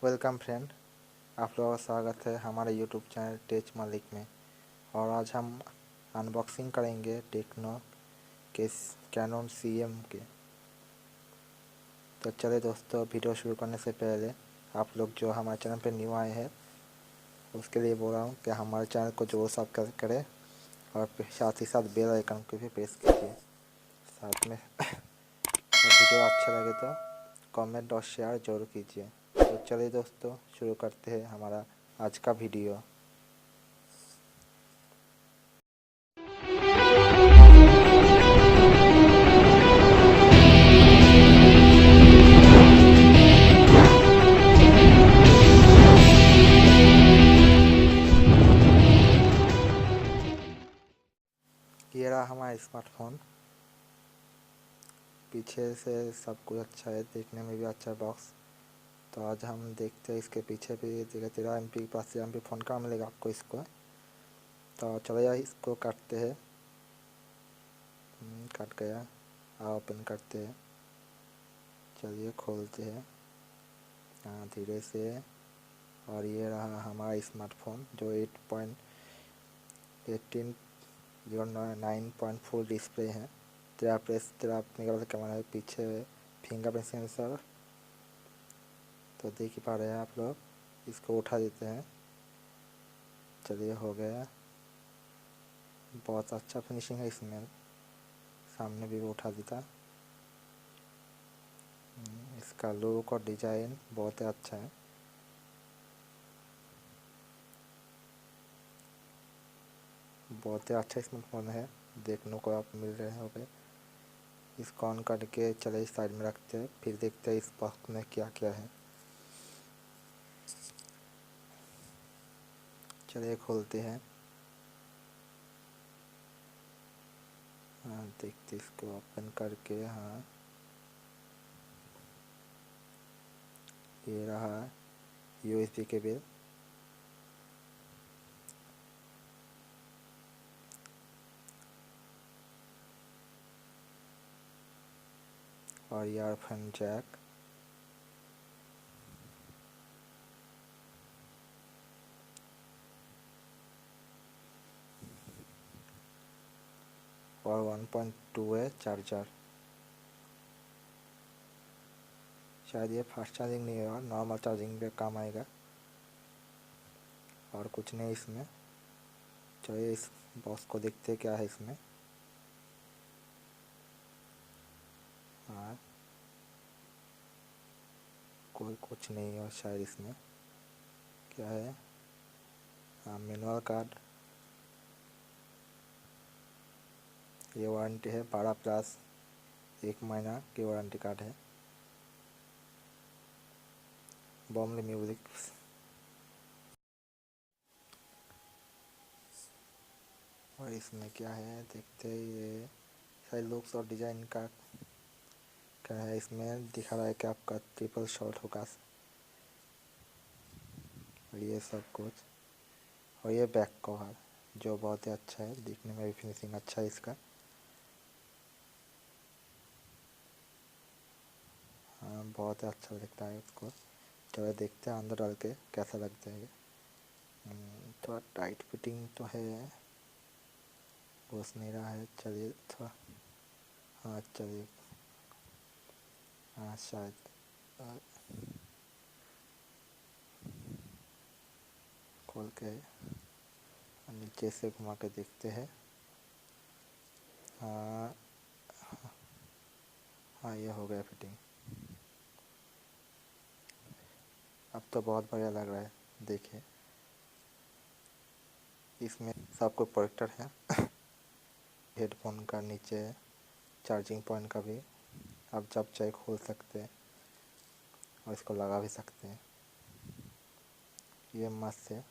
Welcome friend, आप लोगों का स्वागत है हमारे यूट्यूब चैनल टेच मालिक में। और आज हम अनबॉक्सिंग करेंगे टेक्नो के कैनन CM के। तो चलिए दोस्तों, वीडियो शुरू करने से पहले आप लोग जो हमारे चैनल पर न्यू आए हैं उसके लिए बोल रहा हूँ कि हमारे चैनल को जरूर सब्सक्राइब करें और साथ ही साथ बेल आइकन को भी प्रेस कीजिए। साथ में वीडियो अच्छा लगे तो कमेंट और शेयर जरूर कीजिए। तो चलिए दोस्तों, शुरू करते हैं हमारा आज का वीडियो। ये रहा हमारा स्मार्टफोन। पीछे से सब कुछ अच्छा है, देखने में भी अच्छा है बॉक्स। तो आज हम देखते हैं इसके पीछे भी 13 MP प्लस 13 MP फ़ोन का मिलेगा आपको इसको। तो चलिए इसको काटते हैं। कट गया, ओपन करते हैं। चलिए खोलते हैं धीरे से। और ये रहा हमारा स्मार्टफोन जो 8.1809.4 डिस्प्ले है। 13 मेगापिक्सल कैमरा है, पीछे फिंगरप्रिंट सेंसर। तो देख ही पा रहे हैं आप लोग। इसको उठा देते हैं। चलिए, हो गया। बहुत अच्छा फिनिशिंग है इसमें, सामने भी उठा देता। इसका लुक और डिज़ाइन बहुत ही अच्छा है। बहुत ही अच्छा स्मार्टफोन है, देखने को आप मिल रहे होंगे। इसको ऑन करके चले इस साइड में रखते हैं, फिर देखते हैं इस बॉक्स में क्या क्या है। चलिए खोलते हैं। देखते इसको ओपन करके। ये रहा USB केबल। और ईयरफोन जैक। और 1.2 है चार्जर। शायद ये फास्ट चार्जिंग नहीं होगा, नॉर्मल चार्जिंग पे काम आएगा। और कुछ नहीं इसमें। चलिए इस बॉक्स को देखते क्या है इसमें। कोई कुछ नहीं है शायद इसमें। क्या है? Manual card. ये वारंटी है 12 प्लस 1 महीना की वारंटी कार्ड है। बॉम्बे म्यूजिक। और इसमें क्या है देखते हैं। ये शायद लुक्स और डिज़ाइन का क्या है। इसमें दिखा रहा है कि आपका ट्रिपल शॉट होगा। और ये सब कुछ। और ये बैक कवर जो बहुत ही अच्छा है, दिखने में भी फिनिशिंग अच्छा है इसका। बहुत ही अच्छा लगता है इसको। चलो देखते हैं अंदर डाल के कैसा लगता है। थोड़ा टाइट फिटिंग तो है, घुस नहीं रहा है। चलिए थोड़ा चलिए। शायद खोल के नीचे से घुमा के देखते हैं। ये हो गया फिटिंग। अब तो बहुत बढ़िया लग रहा है। देखिए इसमें सब कुछ प्रोटेक्टर है। हेडफोन का नीचे चार्जिंग पॉइंट का भी आप जब चाहे खोल सकते हैं और इसको लगा भी सकते हैं। ये मस्त है।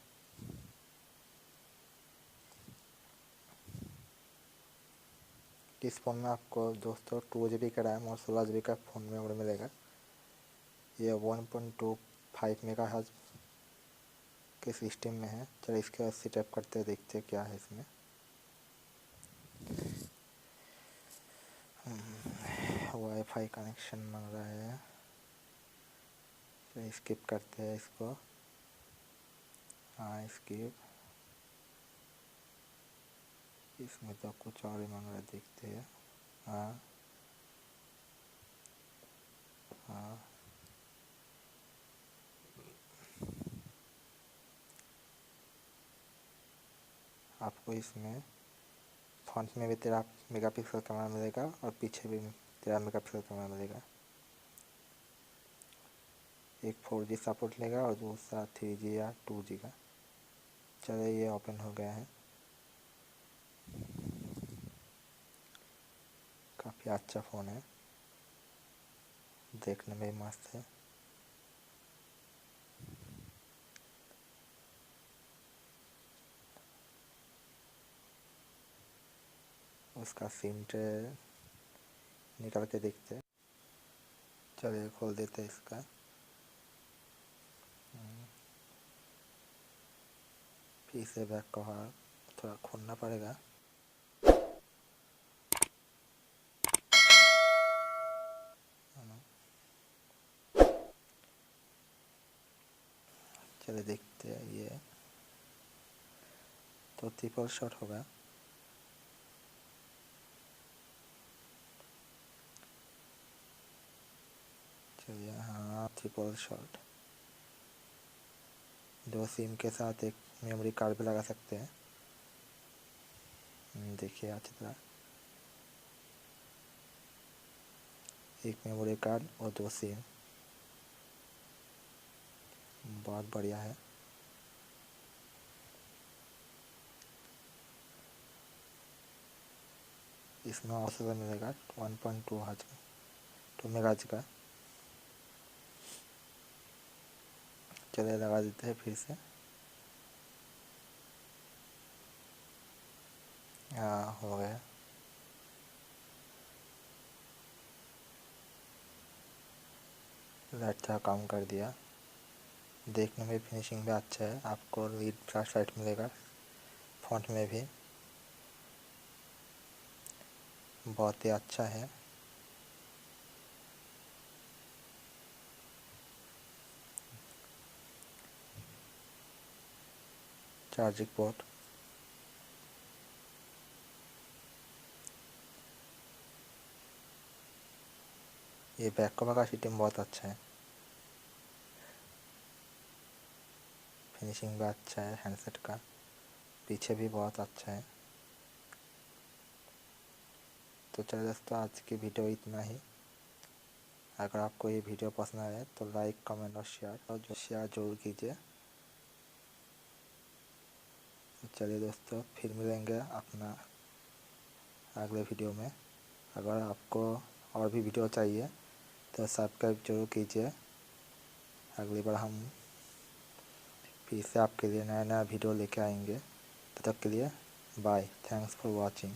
इस फ़ोन में आपको दोस्तों 2 GB का रैम और 16 GB का फ़ोन मेमोरी मिलेगा। ये 1.25 मेगाहर्ट्ज़ के सिस्टम में है। चलिए इसके सेटअप करते देखते क्या है इसमें। वाईफाई कनेक्शन मांग रहा है। तो स्किप करते हैं इसको। हाँ स्किप, इसमें तो कुछ और ही मांग रहा है, देखते हैं। हाँ हाँ आपको इसमें फ्रंट में भी 13 मेगापिक्सल कैमरा मिलेगा और पीछे भी 13 मेगापिक्सल कैमरा मिलेगा। एक 4G सपोर्ट लेगा और दूसरा 3G या 2G का। चलिए ये ओपन हो गया है। काफ़ी अच्छा फ़ोन है, देखने में भी मस्त है। उसका सिम ट्रे निकाल के देखते हैं। चलिए खोल देते हैं इसका। फिर से बैक कवर थोड़ा खोलना पड़ेगा। चलिए देखते हैं। ये तो ट्रिपल शॉट होगा। चलिए हाँ ट्रिपल शॉट। 2 सिम के साथ एक मेमोरी कार्ड भी लगा सकते हैं। देखिए अच्छी तरह, एक मेमोरी कार्ड और 2 सिम, बहुत बढ़िया है। इसमें औसत मिलेगा 1.2 हर्ट्ज 2 मेगाहर्ट्ज का। चलिए लगा देते हैं फिर से। हाँ हो गया। अच्छा काम कर दिया। देखने में फिनिशिंग भी अच्छा है। आपको लीड फ्लैश लाइट मिलेगा फ्रंट में भी, बहुत ही अच्छा है। चार्जिंग पोर्ट, ये बैक कवर का सिस्टम बहुत अच्छा है। फिनिशिंग भी अच्छा है हैंडसेट का, पीछे भी बहुत अच्छा है। तो चलिए दोस्तों आज की वीडियो इतना ही। अगर आपको ये वीडियो पसंद आए तो लाइक कमेंट और शेयर जरूर कीजिए। तो चलिए दोस्तों फिर मिलेंगे अपना अगले वीडियो में। अगर आपको और भी वीडियो चाहिए तो सब्सक्राइब जरूर कीजिए। अगली बार हम फिर से आपके लिए नया नया वीडियो लेके आएंगे। तब तक के लिए बाय, थैंक्स फॉर वॉचिंग।